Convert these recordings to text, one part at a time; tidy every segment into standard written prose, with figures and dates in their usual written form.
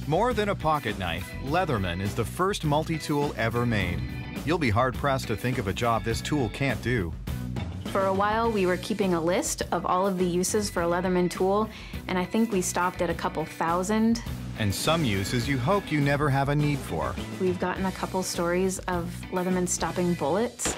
More than a pocket knife, Leatherman is the first multi-tool ever made. You'll be hard-pressed to think of a job this tool can't do. For a while, we were keeping a list of all of the uses for a Leatherman tool, and I think we stopped at a couple thousand. And some uses you hope you never have a need for. We've gotten a couple stories of Leatherman stopping bullets.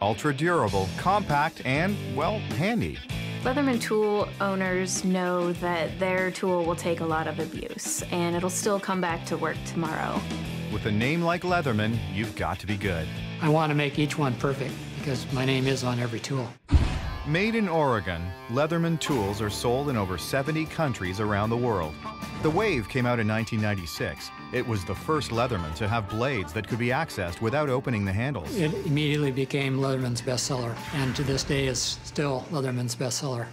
Ultra-durable, compact, and, well, handy. Leatherman tool owners know that their tool will take a lot of abuse, and it'll still come back to work tomorrow. With a name like Leatherman, you've got to be good. I want to make each one perfect because my name is on every tool. Made in Oregon, Leatherman tools are sold in over 70 countries around the world. The Wave came out in 1996. It was the first Leatherman to have blades that could be accessed without opening the handles. It immediately became Leatherman's bestseller, and to this day is still Leatherman's bestseller.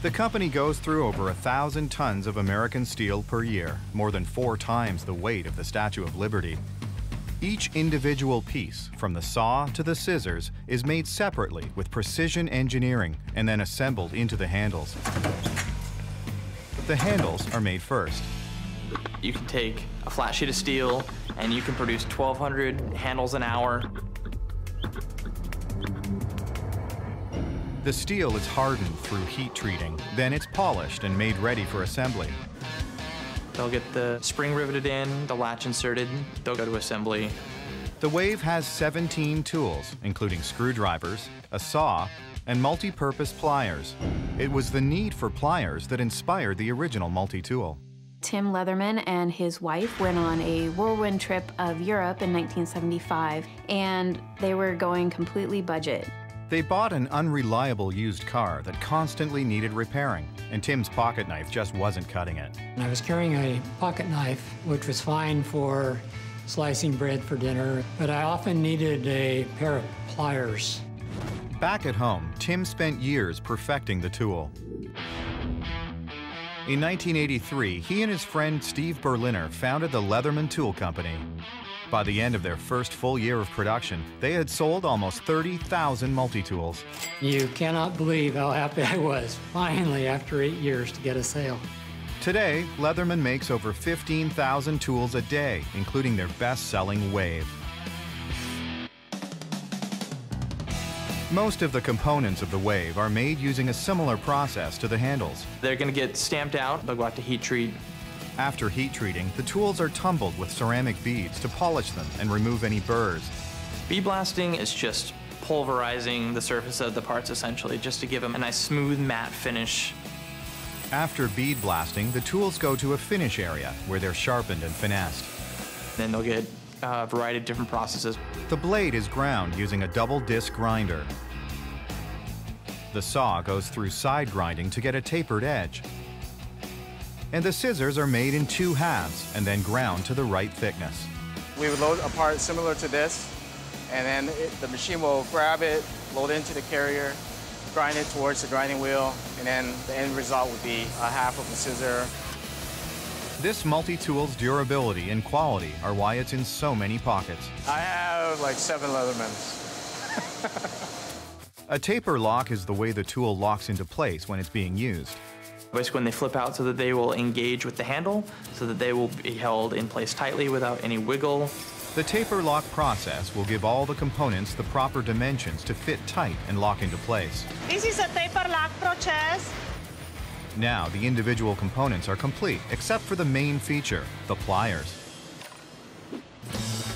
The company goes through over 1,000 tons of American steel per year, more than 4 times the weight of the Statue of Liberty. Each individual piece, from the saw to the scissors, is made separately with precision engineering and then assembled into the handles. The handles are made first. You can take a flat sheet of steel and you can produce 1,200 handles an hour. The steel is hardened through heat treating, then it's polished and made ready for assembly. They'll get the spring riveted in, the latch inserted, they'll go to assembly. The Wave has 17 tools, including screwdrivers, a saw, and multi-purpose pliers. It was the need for pliers that inspired the original multi-tool. Tim Leatherman and his wife went on a whirlwind trip of Europe in 1975, and they were going completely budget. They bought an unreliable used car that constantly needed repairing, and Tim's pocket knife just wasn't cutting it. And I was carrying a pocket knife, which was fine for slicing bread for dinner, but I often needed a pair of pliers. Back at home, Tim spent years perfecting the tool. In 1983, he and his friend Steve Berliner founded the Leatherman Tool Company. By the end of their first full year of production, they had sold almost 30,000 multi-tools. You cannot believe how happy I was, finally, after 8 years, to get a sale. Today, Leatherman makes over 15,000 tools a day, including their best-selling Wave. Most of the components of the Wave are made using a similar process to the handles. They're going to get stamped out, they'll go out to heat treat. After heat treating, the tools are tumbled with ceramic beads to polish them and remove any burrs. Bead blasting is just pulverizing the surface of the parts, essentially, just to give them a nice smooth matte finish. After bead blasting, the tools go to a finish area where they're sharpened and finessed. Then they'll get a variety of different processes. The blade is ground using a double disc grinder. The saw goes through side grinding to get a tapered edge. And the scissors are made in 2 halves and then ground to the right thickness. We would load a part similar to this, and then the machine will grab it, load it into the carrier, grind it towards the grinding wheel, and then the end result would be a half of a scissor. This multi-tool's durability and quality are why it's in so many pockets. I have like 7 Leathermans. A taper lock is the way the tool locks into place when it's being used. Basically, when they flip out so that they will engage with the handle, so that they will be held in place tightly without any wiggle. The taper lock process will give all the components the proper dimensions to fit tight and lock into place. This is a taper lock process. Now, the individual components are complete, except for the main feature, the pliers.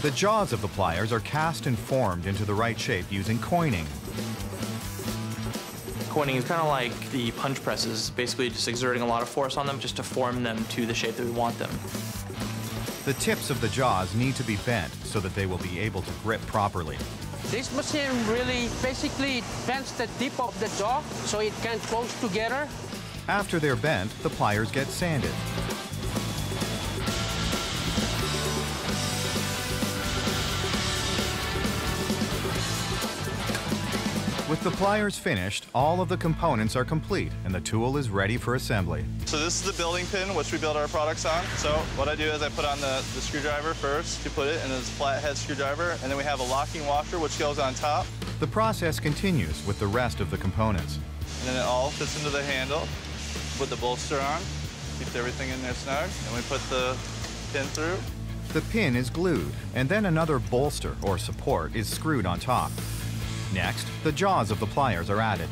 The jaws of the pliers are cast and formed into the right shape using coining. Coining is kind of like the punch presses, basically just exerting a lot of force on them just to form them to the shape that we want them. The tips of the jaws need to be bent so that they will be able to grip properly. This machine really basically bends the tip of the jaw so it can close together. After they're bent, the pliers get sanded. With the pliers finished, all of the components are complete and the tool is ready for assembly. So this is the building pin which we build our products on. So what I do is I put on the screwdriver first to put it in this flathead screwdriver, and then we have a locking washer which goes on top. The process continues with the rest of the components. And then it all fits into the handle. Put the bolster on. Keeps everything in there snug. And we put the pin through. The pin is glued, and then another bolster or support is screwed on top. Next, the jaws of the pliers are added.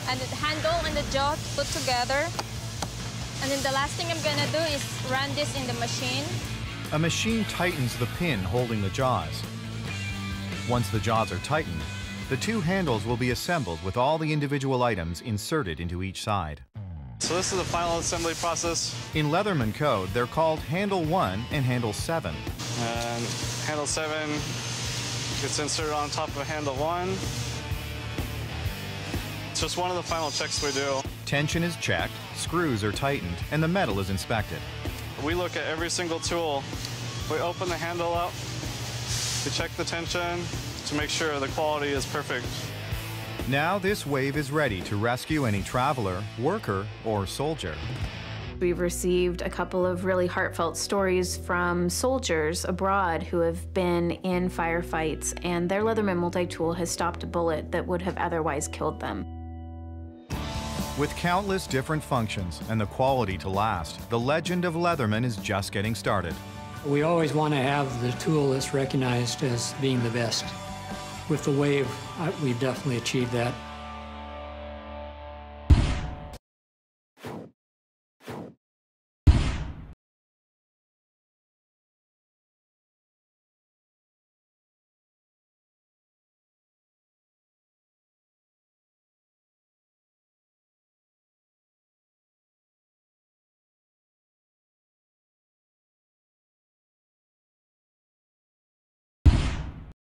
And the handle and the jaw put together. And then the last thing I'm gonna do is run this in the machine. A machine tightens the pin holding the jaws. Once the jaws are tightened, the two handles will be assembled with all the individual items inserted into each side. So this is the final assembly process. In Leatherman code, they're called Handle 1 and Handle 7. And handle 7 gets inserted on top of handle 1. It's just one of the final checks we do. Tension is checked, screws are tightened, and the metal is inspected. We look at every single tool. We open the handle up, we check the tension to make sure the quality is perfect. Now this wave is ready to rescue any traveler, worker, or soldier. We've received a couple of really heartfelt stories from soldiers abroad who have been in firefights, and their Leatherman multi-tool has stopped a bullet that would have otherwise killed them. With countless different functions and the quality to last, the legend of Leatherman is just getting started. We always want to have the tool that's recognized as being the best. With the Wave, we've definitely achieved that.